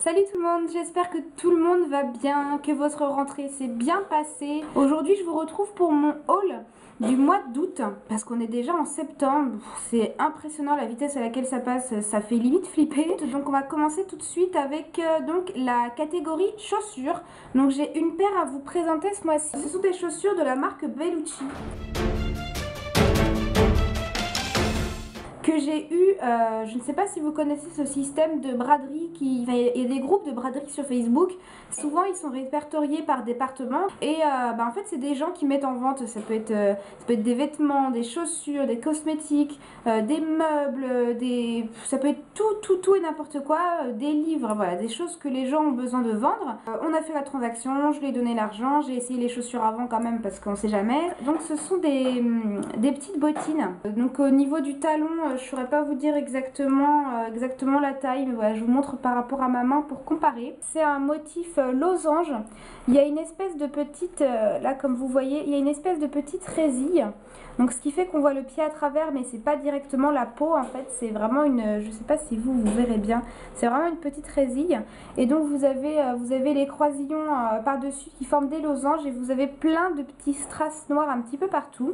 Salut tout le monde, j'espère que tout le monde va bien, que votre rentrée s'est bien passée. Aujourd'hui je vous retrouve pour mon haul du mois d'août, parce qu'on est déjà en septembre. C'est impressionnant la vitesse à laquelle ça passe, ça fait limite flipper. Donc on va commencer tout de suite avec donc la catégorie chaussures. Donc j'ai une paire à vous présenter ce mois-ci. Ce sont des chaussures de la marque Bellucci que j'ai eu, je ne sais pas si vous connaissez ce système de braderie, il y a des groupes de braderie sur Facebook, souvent ils sont répertoriés par département et en fait c'est des gens qui mettent en vente, ça peut être des vêtements, des chaussures, des cosmétiques, des meubles, ça peut être tout et n'importe quoi, des livres, voilà, des choses que les gens ont besoin de vendre. On a fait la transaction, je lui ai donné l'argent, j'ai essayé les chaussures avant quand même parce qu'on sait jamais. Donc ce sont des petites bottines, donc au niveau du talon, je ne saurais pas vous dire exactement la taille, mais voilà, je vous montre par rapport à ma main pour comparer. C'est un motif losange. Il y a une espèce de petite, là comme vous voyez, il y a une espèce de petite résille. Donc ce qui fait qu'on voit le pied à travers, mais c'est pas directement la peau en fait, c'est vraiment une, je sais pas si vous verrez bien, c'est vraiment une petite résille. Et donc vous avez les croisillons par-dessus qui forment des losanges et vous avez plein de petits strass noirs un petit peu partout.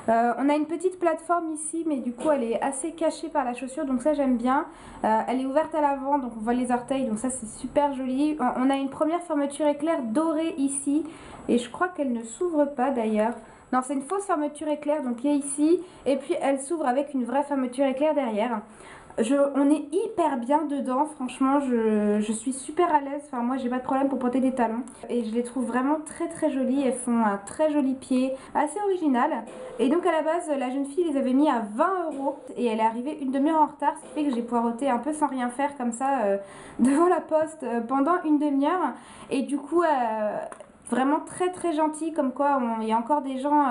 On a une petite plateforme ici, mais du coup elle est assez cachée par la chaussure, donc ça j'aime bien. Elle est ouverte à l'avant, donc on voit les orteils, donc ça c'est super joli. On a une première fermeture éclair dorée ici, et je crois qu'elle ne s'ouvre pas d'ailleurs. Non, c'est une fausse fermeture éclair, donc qui est ici, et puis elle s'ouvre avec une vraie fermeture éclair derrière. On est hyper bien dedans, franchement, je suis super à l'aise. Enfin, moi j'ai pas de problème pour porter des talons et je les trouve vraiment très jolies. Elles font un très joli pied, assez original. Et donc à la base, la jeune fille les avait mis à 20 € et elle est arrivée une demi-heure en retard, ce qui fait que j'ai poireauté un peu sans rien faire comme ça devant la poste pendant une demi-heure. Et du coup, vraiment très gentil, comme quoi il y a encore des gens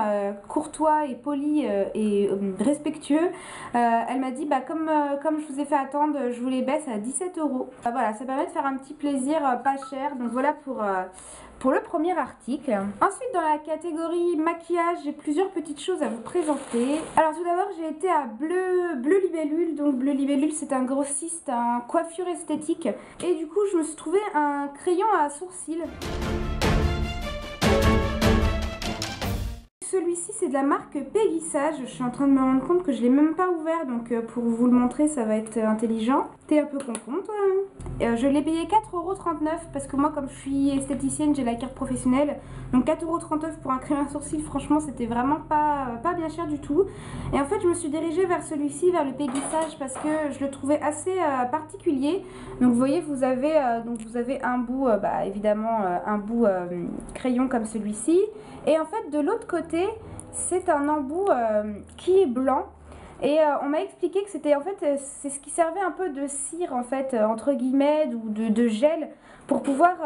courtois et polis et respectueux. Elle m'a dit comme je vous ai fait attendre, je vous les baisse à 17 €. Voilà, ça permet de faire un petit plaisir pas cher. Donc voilà pour le premier article. Ensuite, dans la catégorie maquillage, j'ai plusieurs petites choses à vous présenter. Alors tout d'abord, j'ai été à Bleu Libellule. Donc Bleu Libellule, c'est un grossiste en coiffure esthétique. Et du coup, je me suis trouvé un crayon à sourcils. Celui-ci c'est de la marque Peggy-Sage. Je suis en train de me rendre compte que je ne l'ai même pas ouvert, donc pour vous le montrer ça va être intelligent. T'es un peu con toi hein. Je l'ai payé 4,39 € parce que moi comme je suis esthéticienne j'ai la carte professionnelle. Donc 4,39 € pour un crayon à sourcils, franchement c'était vraiment pas bien cher du tout. Et en fait je me suis dirigée vers celui-ci, vers le Peggy-Sage, parce que je le trouvais assez particulier. Donc vous voyez vous avez un bout, évidemment un bout crayon comme celui-ci. Et en fait de l'autre côté c'est un embout qui est blanc. Et on m'a expliqué que c'était en fait c'est ce qui servait un peu de cire en fait entre guillemets ou de gel pour pouvoir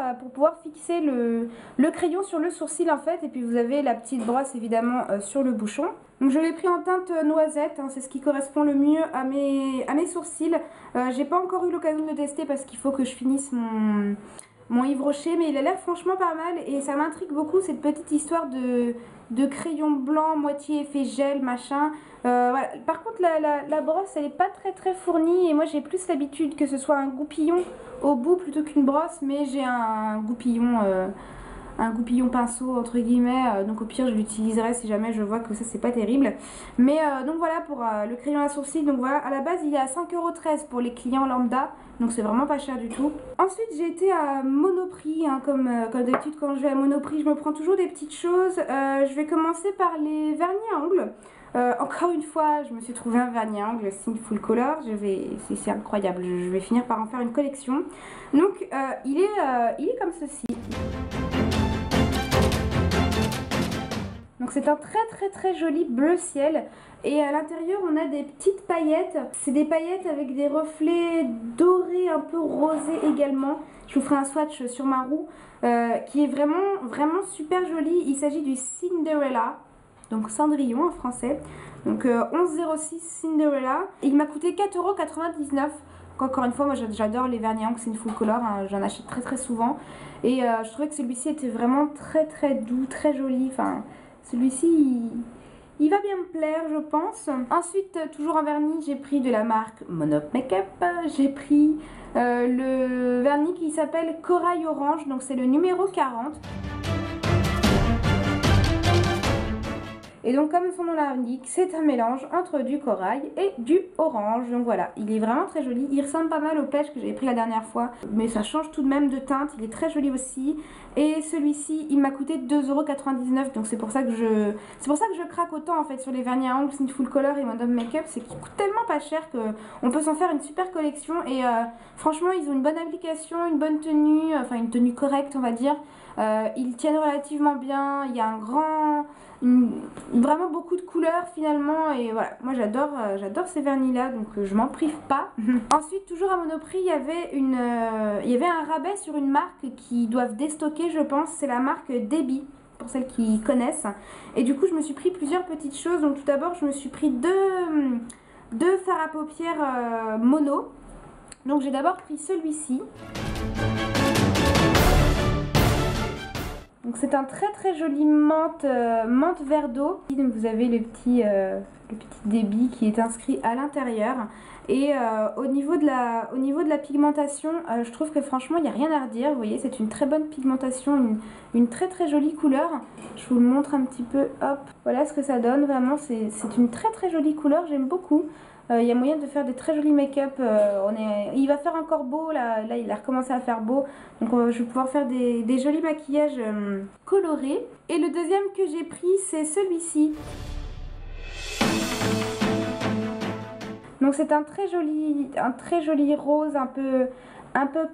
fixer le crayon sur le sourcil en fait. Et puis vous avez la petite brosse évidemment sur le bouchon. Donc je l'ai pris en teinte noisette, hein, c'est ce qui correspond le mieux à mes sourcils. J'ai pas encore eu l'occasion de le tester parce qu'il faut que je finisse mon Yves Rocher, mais il a l'air franchement pas mal et ça m'intrigue beaucoup cette petite histoire de crayon blanc, moitié effet gel, machin. Voilà. Par contre la brosse elle est pas très fournie et moi j'ai plus l'habitude que ce soit un goupillon au bout plutôt qu'une brosse, mais j'ai un goupillon pinceau entre guillemets, donc au pire je l'utiliserai si jamais je vois que ça c'est pas terrible. Mais donc voilà pour le crayon à sourcils. Donc voilà, à la base il est à 5,13 € pour les clients lambda, donc c'est vraiment pas cher du tout. Ensuite j'ai été à Monoprix, hein, comme d'habitude quand je vais à Monoprix je me prends toujours des petites choses. Je vais commencer par les vernis à ongles. Encore une fois, je me suis trouvé un vernis à ongles Signe Full Color. C'est incroyable, je vais finir par en faire une collection. Donc il est comme ceci. Donc c'est un très joli bleu ciel et à l'intérieur on a des petites paillettes. C'est des paillettes avec des reflets dorés un peu rosés également. Je vous ferai un swatch sur ma roue qui est vraiment super joli. Il s'agit du Cinderella, donc Cendrillon en français. Donc 11,06 Cinderella. Il m'a coûté 4,99 €. Encore une fois, moi j'adore les vernis à ongles Signe Full Color, hein, j'en achète très souvent. Et je trouvais que celui-ci était vraiment très doux, très joli. Enfin, celui-ci Il va bien me plaire, je pense. Ensuite, toujours en vernis, j'ai pris de la marque Monop Makeup. J'ai pris le vernis qui s'appelle Corail Orange, donc c'est le numéro 40. Et donc comme son nom l'indique, c'est un mélange entre du corail et du orange. Donc voilà, il est vraiment très joli. Il ressemble pas mal au pêche que j'avais pris la dernière fois, mais ça change tout de même de teinte. Il est très joli aussi. Et celui-ci, il m'a coûté 2,99 €. Donc c'est pour ça que je craque autant en fait sur les vernis à ongles Full Color et Monop Makeup. C'est qu'ils coûtent tellement pas cher qu'on peut s'en faire une super collection. Et franchement, ils ont une bonne application, une bonne tenue, enfin une tenue correcte on va dire. Ils tiennent relativement bien. Il y a vraiment beaucoup de couleurs finalement, et voilà, moi j'adore ces vernis là, donc je m'en prive pas. Ensuite, toujours à Monoprix, il y avait un rabais sur une marque qui doivent déstocker, je pense. C'est la marque Debbie, pour celles qui connaissent. Et du coup je me suis pris plusieurs petites choses. Donc tout d'abord je me suis pris deux fards à paupières mono. Donc j'ai d'abord pris celui-ci. Donc c'est un très joli menthe verre d'eau. Donc vous avez le petit débit qui est inscrit à l'intérieur. Et au niveau de la pigmentation, je trouve que franchement il n'y a rien à redire. Vous voyez, c'est une très bonne pigmentation, une très jolie couleur. Je vous le montre un petit peu, hop. Voilà ce que ça donne, vraiment c'est une très jolie couleur, j'aime beaucoup. Il y a moyen de faire des très jolis make-up. Il va faire encore beau, là il a recommencé à faire beau. Donc je vais pouvoir faire des jolis maquillages colorés. Et le deuxième que j'ai pris, c'est celui-ci. Donc c'est un très joli rose, un peu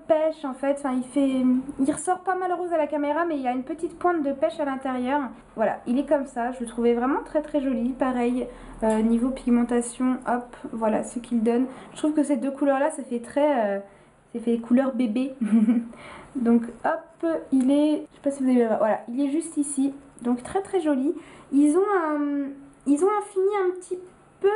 pêche en fait. Enfin, il ressort pas mal rose à la caméra, mais il y a une petite pointe de pêche à l'intérieur. Voilà, il est comme ça. Je le trouvais vraiment très joli. Pareil, niveau pigmentation, hop, voilà ce qu'il donne. Je trouve que ces deux couleurs là, ça fait couleur bébé. Donc hop, il est, je sais pas si vous avez, voilà, il est juste ici. Donc très joli. Ils ont un fini un petit peu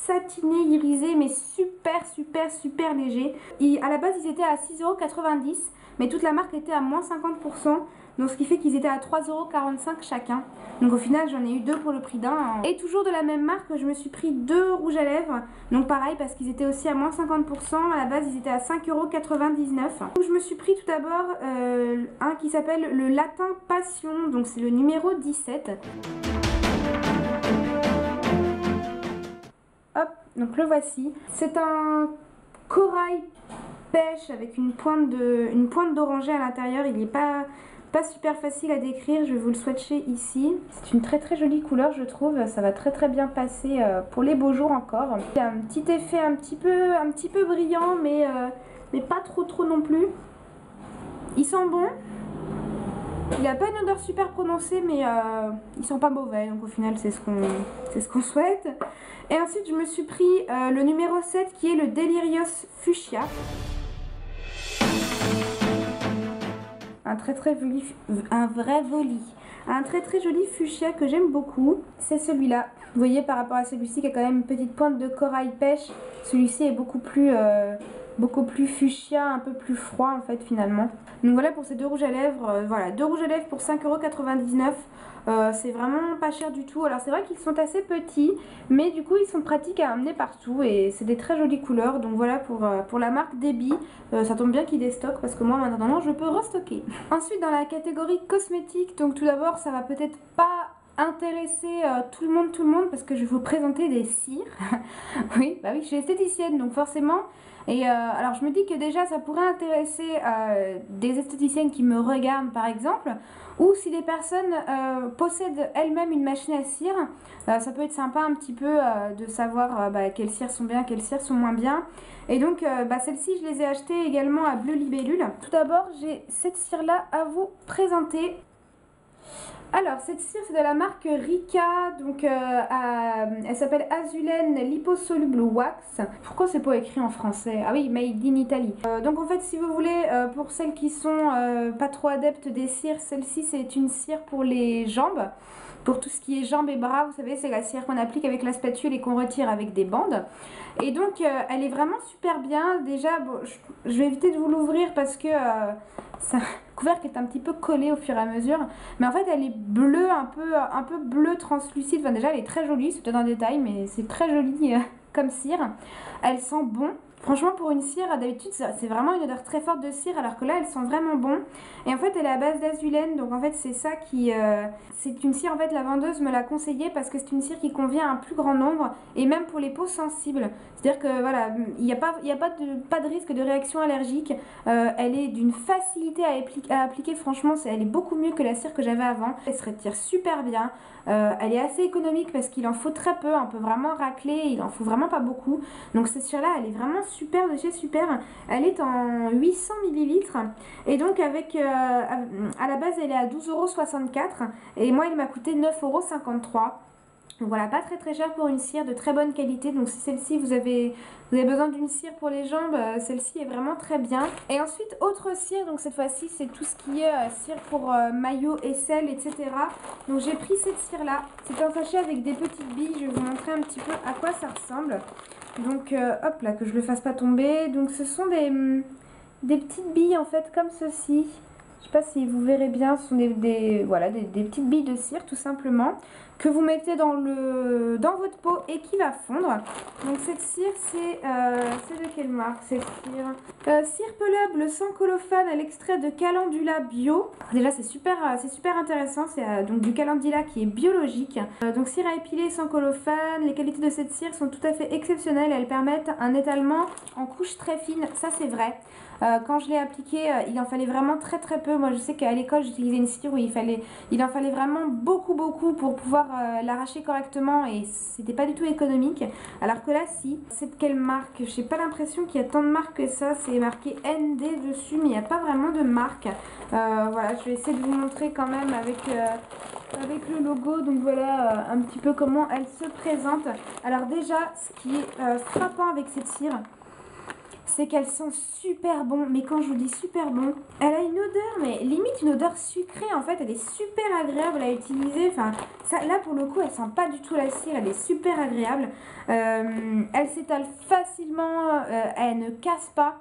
satiné, irisé, mais super léger. À la base ils étaient à 6,90 €, mais toute la marque était à moins 50%, donc ce qui fait qu'ils étaient à 3,45 € chacun. Donc au final j'en ai eu deux pour le prix d'un. Et toujours de la même marque, je me suis pris deux rouges à lèvres, donc pareil parce qu'ils étaient aussi à moins 50%. À la base ils étaient à 5,99 €. Donc je me suis pris tout d'abord un qui s'appelle le Latin Passion, donc c'est le numéro 17. Hop, donc le voici. C'est un corail pêche avec une pointe d'oranger à l'intérieur. Il n'est pas super facile à décrire. Je vais vous le swatcher ici. C'est une très jolie couleur, je trouve. Ça va très bien passer pour les beaux jours encore. Il y a un petit effet un petit peu brillant, mais pas trop non plus. Il sent bon. Il n'a pas une odeur super prononcée, mais il sent pas mauvais, donc au final c'est ce qu'on souhaite. Et ensuite je me suis pris le numéro 7 qui est le Delirious Fuchsia. Un très joli fuchsia que j'aime beaucoup. C'est celui-là. Vous voyez, par rapport à celui-ci qui a quand même une petite pointe de corail pêche, celui-ci est beaucoup plus fuchsia, un peu plus froid en fait finalement. Donc voilà pour ces deux rouges à lèvres. Voilà, deux rouges à lèvres pour 5,99 €. C'est vraiment pas cher du tout. Alors c'est vrai qu'ils sont assez petits, mais du coup ils sont pratiques à amener partout et c'est des très jolies couleurs. Donc voilà pour la marque Debbie. Ça tombe bien qu'ils déstockent parce que moi maintenant je peux restocker. Ensuite dans la catégorie cosmétique, donc tout d'abord ça va peut-être pas intéresser tout le monde parce que je vais vous présenter des cires. Oui, bah oui, je suis esthéticienne donc forcément. Et alors je me dis que déjà ça pourrait intéresser des esthéticiennes qui me regardent par exemple, ou si des personnes possèdent elles-mêmes une machine à cire, ça peut être sympa un petit peu de savoir quelles cires sont bien, quelles cires sont moins bien. Et donc celles-ci je les ai achetées également à Bleu Libellule. Tout d'abord j'ai cette cire là à vous présenter. Alors cette cire c'est de la marque Rika, donc elle s'appelle Azulène Liposoluble Wax. Pourquoi c'est pas écrit en français? Ah oui, Made in Italy. Donc en fait si vous voulez, pour celles qui sont pas trop adeptes des cires, celle-ci c'est une cire pour les jambes. pour tout ce qui est jambes et bras. Vous savez, c'est la cire qu'on applique avec la spatule et qu'on retire avec des bandes. Et donc, elle est vraiment super bien. Déjà, bon, je vais éviter de vous l'ouvrir parce que le couvercle est un petit peu collé au fur et à mesure. Mais en fait, elle est bleue, un peu bleu translucide. Enfin, déjà, elle est très jolie. C'est peut-être un détail, mais c'est très joli comme cire. Elle sent bon. Franchement, pour une cire, d'habitude, c'est vraiment une odeur très forte de cire, alors que là, elle sent vraiment bon. Et en fait, elle est à base d'azulène, donc en fait, c'est ça qui... c'est une cire, en fait, la vendeuse me l'a conseillé parce que c'est une cire qui convient à un plus grand nombre, et même pour les peaux sensibles. C'est-à-dire que, voilà, il n'y a pas de risque de réaction allergique. Elle est d'une facilité à appliquer, franchement, elle est beaucoup mieux que la cire que j'avais avant. Elle se retire super bien. Elle est assez économique parce qu'il en faut très peu, on peut vraiment racler, il en faut vraiment pas beaucoup. Donc cette cire-là, elle est vraiment super de chez Super. Elle est en 800 millilitres et donc avec à la base elle est à 12,64 € et moi il m'a coûté 9,53 €. Donc voilà, pas très cher pour une cire de très bonne qualité. Donc si celle-ci vous avez besoin d'une cire pour les jambes, celle-ci est vraiment très bien. Et ensuite, autre cire, donc cette fois-ci c'est tout ce qui est cire pour maillot, aisselle, etc. Donc j'ai pris cette cire-là. C'est un sachet avec des petites billes. Je vais vous montrer un petit peu à quoi ça ressemble. Donc hop là, que je ne le fasse pas tomber. Donc ce sont des petites billes en fait comme ceci. Je sais pas si vous verrez bien, ce sont voilà, des petites billes de cire tout simplement que vous mettez dans votre pot et qui va fondre. Donc cette cire, c'est de quelle marque cette cire? Cire pelable sans colophane à l'extrait de calendula bio. Déjà c'est super intéressant, c'est donc du calendula qui est biologique. Donc cire à épiler sans colophane, les qualités de cette cire sont tout à fait exceptionnelles, elles permettent un étalement en couche très fine, ça c'est vrai. Quand je l'ai appliqué, il en fallait vraiment très peu. Moi je sais qu'à l'école j'utilisais une cire où il en fallait vraiment beaucoup pour pouvoir l'arracher correctement et c'était pas du tout économique. Alors que là si, c'est de quelle marque? J'ai pas l'impression qu'il y a tant de marques que ça, c'est marqué ND dessus mais il n'y a pas vraiment de marque. Voilà, je vais essayer de vous montrer quand même avec le logo. Donc voilà un petit peu comment elle se présente. Alors déjà, ce qui est frappant avec cette cire, c'est qu'elle sent super bon, mais quand je vous dis super bon, elle a une odeur, mais limite une odeur sucrée en fait, elle est super agréable à utiliser, enfin, ça, là pour le coup elle sent pas du tout la cire, elle est super agréable, elle s'étale facilement, elle ne casse pas.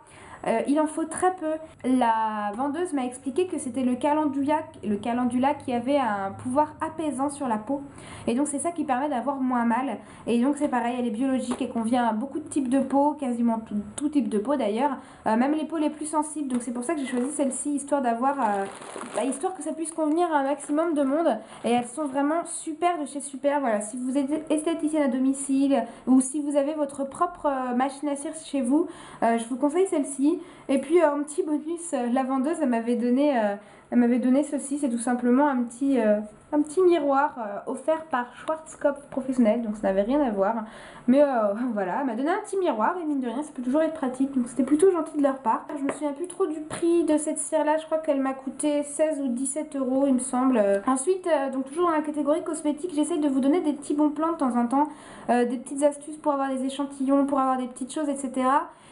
Il en faut très peu. La vendeuse m'a expliqué que c'était le calendula qui avait un pouvoir apaisant sur la peau. Et donc c'est ça qui permet d'avoir moins mal. Et donc c'est pareil, elle est biologique et convient à beaucoup de types de peau, quasiment tout type de peau d'ailleurs, même les peaux les plus sensibles. Donc c'est pour ça que j'ai choisi celle-ci, histoire histoire que ça puisse convenir à un maximum de monde. Et elles sont vraiment super de chez Super. Voilà, si vous êtes esthéticienne à domicile ou si vous avez votre propre machine à cire chez vous, je vous conseille celle-ci. Et puis un petit bonus, la vendeuse elle m'avait donné ceci, c'est tout simplement un petit miroir offert par Schwarzkopf Professionnel, donc ça n'avait rien à voir. Mais voilà, elle m'a donné un petit miroir et mine de rien ça peut toujours être pratique, donc c'était plutôt gentil de leur part. Je me souviens plus trop du prix de cette cire là, je crois qu'elle m'a coûté 16 ou 17 € il me semble. Ensuite, donc toujours dans la catégorie cosmétique, j'essaye de vous donner des petits bons plans de temps en temps, des petites astuces pour avoir des échantillons, pour avoir des petites choses, etc.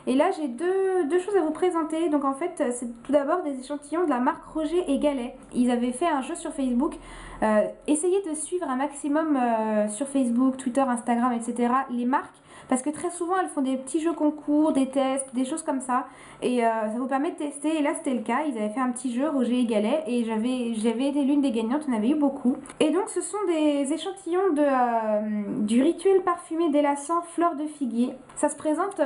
Et là j'ai deux choses à vous présenter. Donc en fait c'est tout d'abord des échantillons de la marque Roger et Gallet. Ils avaient fait un jeu sur Facebook. Essayez de suivre un maximum sur Facebook, Twitter, Instagram, etc. les marques. Parce que très souvent elles font des petits jeux concours, des tests, des choses comme ça. Et ça vous permet de tester. Et là c'était le cas, ils avaient fait un petit jeu, Roger et Gallet. Et j'avais été l'une des gagnantes, on avait eu beaucoup. Et donc ce sont des échantillons du rituel parfumé délassant fleur de figuier. Ça se présente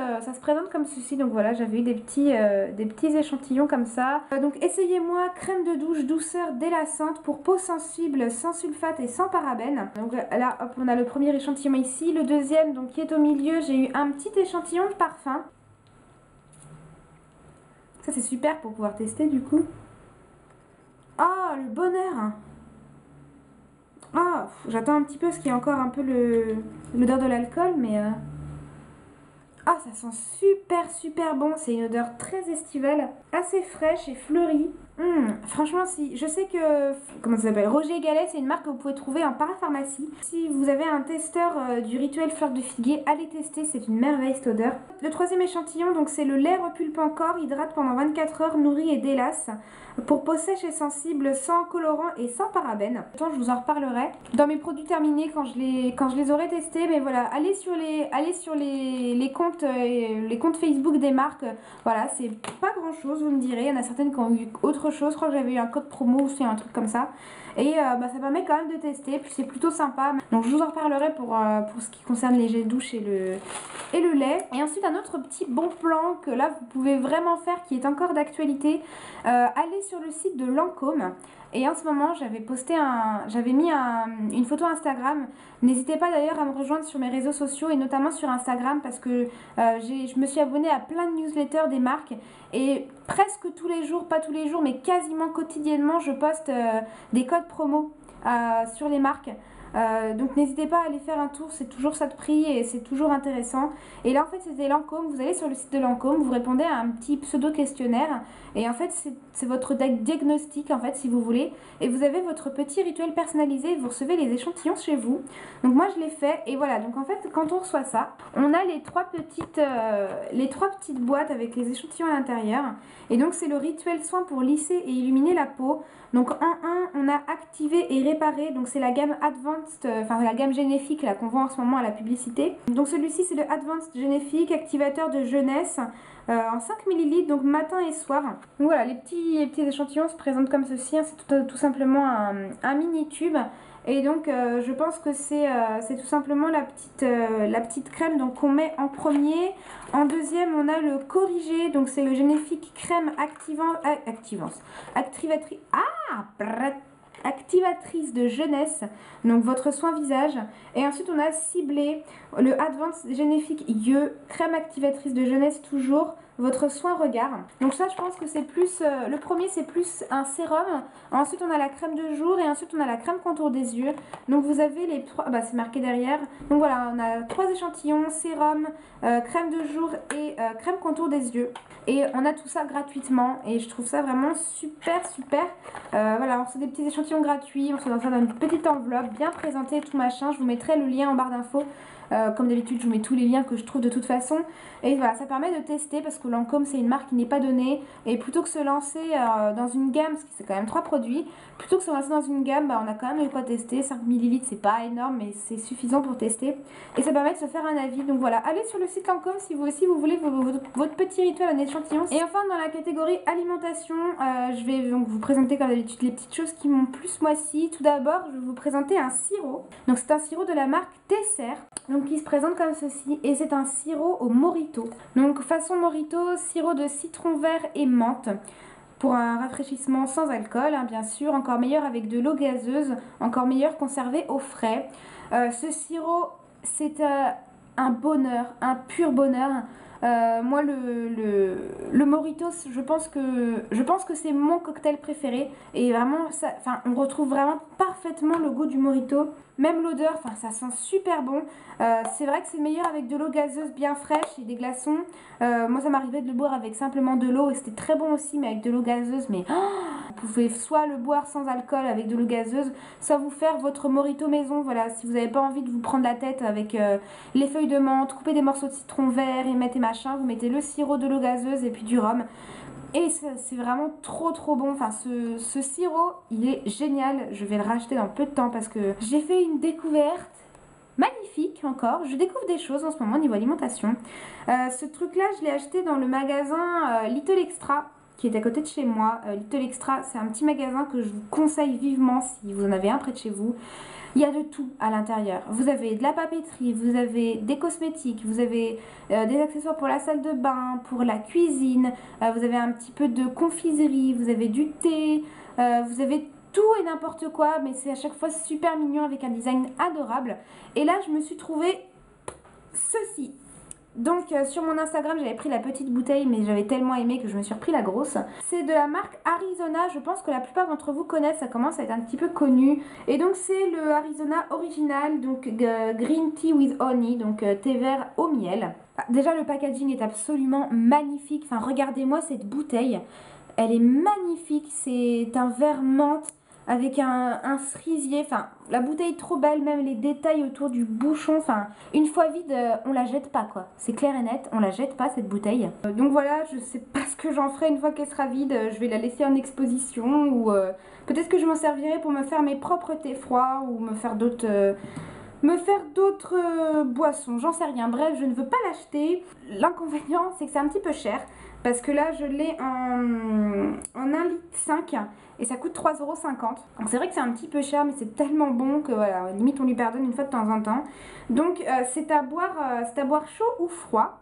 comme ceci. Donc voilà, j'avais eu des petits échantillons comme ça. Donc essayez-moi crème de douche douceur délassante pour peau sensible, sans sulfate et sans parabènes. Donc là hop, on a le premier échantillon ici. Le deuxième donc qui est au milieu, j'ai eu un petit échantillon de parfum. Ça c'est super pour pouvoir tester du coup. Oh le bonheur. Ah, j'attends un petit peu parce qu'il y a encore un peu l'odeur de l'alcool, mais ah, ça sent super bon. C'est une odeur très estivale, assez fraîche et fleurie. Franchement, si je sais que comment ça s'appelle, Roger et Gallet, c'est une marque que vous pouvez trouver en parapharmacie. Si vous avez un testeur du rituel fleur de figuier, allez tester, c'est une merveille cette odeur. Le troisième échantillon, donc c'est le lait repulpant corps, hydrate pendant 24 heures, nourrit et délasse pour peau sèche et sensible, sans colorant et sans parabènes. Je vous en reparlerai dans mes produits terminés quand je les aurai testés. Mais voilà, allez sur les comptes Facebook des marques. Voilà, c'est pas grand chose, vous me direz. Il y en a certaines qui ont eu autre chose. Je crois que j'avais eu un code promo aussi, un truc comme ça. Et ça permet quand même de tester. Puis c'est plutôt sympa. Donc je vous en reparlerai pour ce qui concerne les gels douche et le lait. Et ensuite un autre petit bon plan que là vous pouvez vraiment faire, qui est encore d'actualité. Allez sur le site de Lancôme. Et en ce moment j'avais mis une photo Instagram. N'hésitez pas d'ailleurs à me rejoindre sur mes réseaux sociaux et notamment sur Instagram, parce que je me suis abonnée à plein de newsletters des marques. Et presque tous les jours, pas tous les jours, mais quasiment quotidiennement, je poste des codes promo sur les marques. Donc n'hésitez pas à aller faire un tour, c'est toujours ça de prix et c'est toujours intéressant. Et là en fait c'était Lancôme, vous allez sur le site de Lancôme, vous répondez à un petit pseudo questionnaire et en fait c'est votre diagnostic en fait, si vous voulez, et vous avez votre petit rituel personnalisé, vous recevez les échantillons chez vous. Donc moi je l'ai fait et voilà, donc en fait quand on reçoit ça, on a les trois petites boîtes avec les échantillons à l'intérieur. Et donc c'est le rituel soin pour lisser et illuminer la peau. Donc en 1 on a activé et réparé, donc c'est la gamme Advanced, enfin la gamme Généfique là qu'on voit en ce moment à la publicité. Donc celui-ci c'est le Advanced Généfique, activateur de jeunesse en 5 ml, donc matin et soir. Donc voilà, les petits échantillons se présentent comme ceci, hein. C'est tout simplement un mini tube. Et donc je pense que c'est tout simplement la petite crème donc qu'on met en premier. En deuxième on a le corrigé, donc c'est le Généfique crème activatrice de jeunesse, donc votre soin visage. Et ensuite on a ciblé le Advanced Généfique Yeux, crème activatrice de jeunesse toujours, votre soin regard. Donc ça je pense que c'est plus, le premier c'est plus un sérum, ensuite on a la crème de jour et ensuite on a la crème contour des yeux. Donc vous avez les trois, c'est marqué derrière. Donc voilà, on a 3 échantillons, sérum, crème de jour et crème contour des yeux. Et on a tout ça gratuitement et je trouve ça vraiment super. Voilà, on reçoit des petits échantillons gratuits, on reçoit ça dans une petite enveloppe bien présentée et tout machin. Je vous mettrai le lien en barre d'infos. Comme d'habitude je vous mets tous les liens que je trouve de toute façon. Et voilà, ça permet de tester parce que Lancôme c'est une marque qui n'est pas donnée. Et plutôt que se lancer dans une gamme, parce que c'est quand même 3 produits, plutôt que se lancer dans une gamme, on a quand même eu quoi tester. 5 ml c'est pas énorme mais c'est suffisant pour tester. Et ça permet de se faire un avis. Donc voilà, allez sur le site Lancôme si vous aussi vous voulez votre petit rituel en échantillon. Et enfin dans la catégorie alimentation, je vais donc vous présenter comme d'habitude les petites choses qui m'ont plu ce mois-ci. Tout d'abord je vais vous présenter un sirop. Donc c'est un sirop de la marque Tesser. Donc qui se présente comme ceci et c'est un sirop au Morito. Donc façon Morito, sirop de citron vert et menthe pour un rafraîchissement sans alcool, hein, bien sûr, encore meilleur avec de l'eau gazeuse, encore meilleur conservé au frais. Ce sirop c'est un bonheur, un pur bonheur. Moi le Morito, je pense que c'est mon cocktail préféré et vraiment ça, on retrouve vraiment parfaitement le goût du Morito, même l'odeur, ça sent super bon. C'est vrai que c'est meilleur avec de l'eau gazeuse bien fraîche et des glaçons. Moi ça m'arrivait de le boire avec simplement de l'eau et c'était très bon aussi, mais avec de l'eau gazeuse, mais vous pouvez soit le boire sans alcool avec de l'eau gazeuse, soit vous faire votre Morito maison. Voilà, si vous n'avez pas envie de vous prendre la tête avec les feuilles de menthe, couper des morceaux de citron vert et mettre machin, vous mettez le sirop, de l'eau gazeuse et puis du rhum. Et c'est vraiment trop bon. Ce sirop, il est génial. Je vais le racheter dans peu de temps parce que j'ai fait une découverte magnifique encore. Je découvre des choses en ce moment au niveau alimentation. Ce truc-là, je l'ai acheté dans le magasin Little Extra qui est à côté de chez moi. Little Extra, c'est un petit magasin que je vous conseille vivement si vous en avez un près de chez vous. Il y a de tout à l'intérieur. Vous avez de la papeterie, vous avez des cosmétiques, vous avez des accessoires pour la salle de bain, pour la cuisine, vous avez un petit peu de confiserie, vous avez du thé, vous avez tout et n'importe quoi, mais c'est à chaque fois super mignon avec un design adorable. Et là, je me suis trouvé ceci. Donc sur mon Instagram j'avais pris la petite bouteille mais j'avais tellement aimé que je me suis repris la grosse. C'est de la marque Arizona, je pense que la plupart d'entre vous connaissent, ça commence à être un petit peu connu. Et donc c'est le Arizona original, donc Green Tea with Honey, donc thé vert au miel. Déjà le packaging est absolument magnifique, regardez-moi cette bouteille. Elle est magnifique, c'est un verre menthe avec un cerisier, enfin la bouteille trop belle, même les détails autour du bouchon, enfin une fois vide on la jette pas quoi, c'est clair et net, on la jette pas cette bouteille. Donc voilà, je sais pas ce que j'en ferai une fois qu'elle sera vide, je vais la laisser en exposition ou peut-être que je m'en servirai pour me faire mes propres thés froids ou me faire d'autres boissons, j'en sais rien. Bref, je ne veux pas l'acheter. L'inconvénient, c'est que c'est un petit peu cher. Parce que là, je l'ai en 1,5 litre et ça coûte 3,50 €. Donc c'est vrai que c'est un petit peu cher, mais c'est tellement bon que voilà, limite on lui pardonne une fois de temps en temps. Donc c'est à boire chaud ou froid.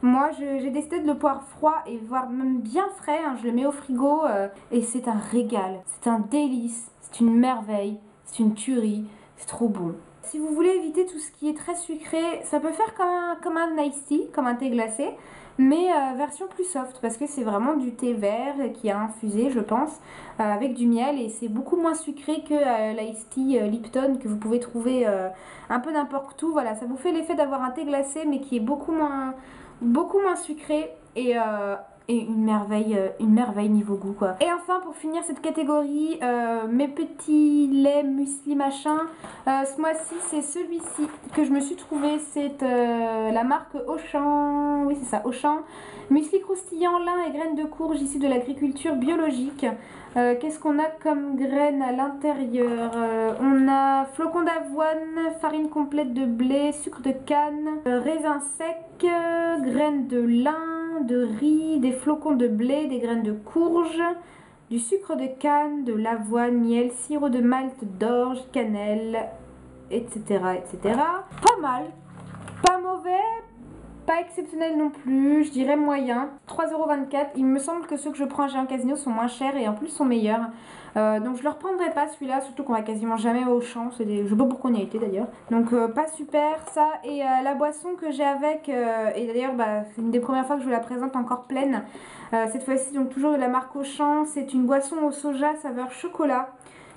Moi, j'ai décidé de le boire froid et voire même bien frais. Hein. Je le mets au frigo et c'est un régal. C'est un délice. C'est une merveille. C'est une tuerie. C'est trop bon. Si vous voulez éviter tout ce qui est très sucré, ça peut faire comme un iced tea, comme un thé glacé, mais version plus soft, parce que c'est vraiment du thé vert qui a infusé, je pense, avec du miel, et c'est beaucoup moins sucré que l'iced tea Lipton que vous pouvez trouver un peu n'importe où. Voilà, ça vous fait l'effet d'avoir un thé glacé, mais qui est beaucoup moins sucré et une merveille niveau goût quoi. Et enfin pour finir cette catégorie, mes petits laits muesli machin, ce mois-ci c'est celui-ci que je me suis trouvé, c'est la marque Auchan, oui c'est ça, Auchan, muesli croustillant, lin et graines de courge issues de l'agriculture biologique. Qu'est-ce qu'on a comme graines à l'intérieur? On a flocons d'avoine, farine complète de blé, sucre de canne, raisins secs, graines de lin, de riz, des flocons de blé, des graines de courge, du sucre de canne, de l'avoine, miel, sirop de malt, d'orge, cannelle, etc. etc. Pas mal, pas mauvais. Pas exceptionnel non plus, je dirais moyen. 3,24 €. Il me semble que ceux que je prends chez un casino sont moins chers et en plus sont meilleurs. Donc je ne le reprendrai pas celui-là, surtout qu'on va quasiment jamais au champ. Je ne sais pas pourquoi on y a été d'ailleurs. Donc pas super ça. Et la boisson que j'ai avec, et d'ailleurs bah, c'est une des premières fois que je vous la présente encore pleine. Cette fois-ci donc toujours de la marque Auchan. C'est une boisson au soja saveur chocolat,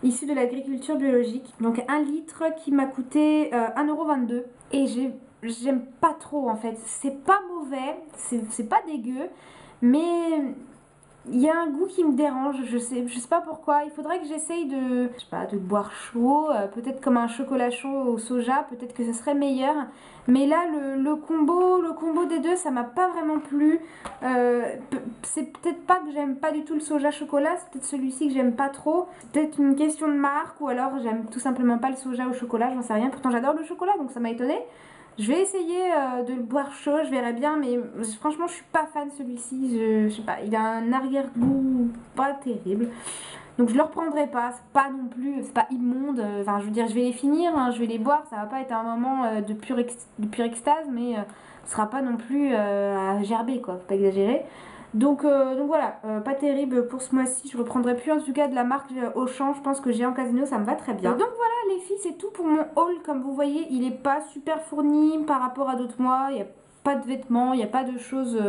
issue de l'agriculture biologique. Donc 1 litre qui m'a coûté 1,22 €. Et j'aime pas trop en fait, c'est pas mauvais, c'est pas dégueu, mais il y a un goût qui me dérange, je sais pas pourquoi. Il faudrait que j'essaye de, je sais pas, de boire chaud, peut-être comme un chocolat chaud au soja, peut-être que ce serait meilleur. Mais là, le combo des deux, ça m'a pas vraiment plu. C'est peut-être pas que j'aime pas du tout le soja chocolat, c'est peut-être celui-ci que j'aime pas trop. C'est peut-être une question de marque, ou alors j'aime tout simplement pas le soja au chocolat, j'en sais rien. Pourtant j'adore le chocolat, donc ça m'a étonnée. Je vais essayer de le boire chaud, je verrai bien, mais franchement je suis pas fan de celui-ci, je sais pas, il a un arrière-goût pas terrible. Donc je le reprendrai pas, c'est pas non plus, c'est pas immonde, enfin je veux dire je vais les finir, hein, je vais les boire, ça va pas être un moment de pure extase, mais ce sera pas non plus à gerber quoi, faut pas exagérer. Donc voilà, pas terrible pour ce mois-ci, je reprendrai plus en tout cas de la marque Auchan, je pense que j'ai en casino, ça me va très bien. Donc voilà les filles, c'est tout pour mon haul, comme vous voyez, il est pas super fourni par rapport à d'autres mois, il n'y a pas de vêtements, il n'y a pas de choses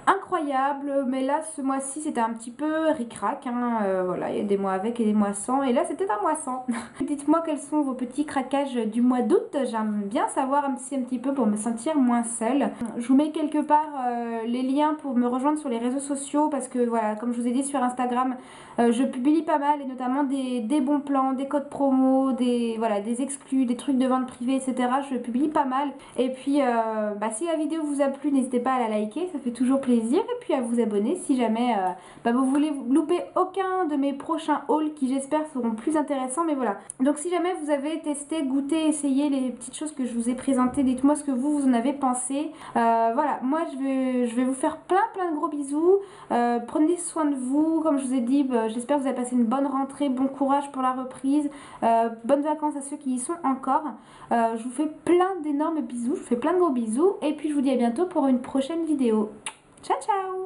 incroyables, mais là ce mois-ci c'était un petit peu ric-rac, hein, voilà, il y a des mois avec et des mois sans, et là c'était un mois sans. Dites-moi quels sont vos petits craquages du mois d'août, j'aime bien savoir un petit peu pour me sentir moins seule. Je vous mets quelque part les liens pour me rejoindre sur les réseaux sociaux, parce que voilà, comme je vous ai dit sur Instagram, je publie pas mal, et notamment des bons plans, des codes promo, voilà, des exclus, des trucs de vente privée, etc. Je publie pas mal, et puis bah, si la vidéo vous a plu, n'hésitez pas à la liker, ça fait toujours plaisir, et puis à vous abonner si jamais bah, vous voulez louper aucun de mes prochains hauls qui j'espère seront plus intéressants. Mais voilà, donc si jamais vous avez testé, goûté, essayé les petites choses que je vous ai présentées, dites-moi ce que vous en avez pensé. Voilà, moi je vais vous faire plein de gros bisous, prenez soin de vous, comme je vous ai dit, j'espère que vous avez passé une bonne rentrée, bon courage pour la reprise, bonnes vacances à ceux qui y sont encore. Je vous fais plein d'énormes bisous, je vous fais plein de gros bisous, et puis je vous dis à bientôt pour une prochaine vidéo. Ciao ciao!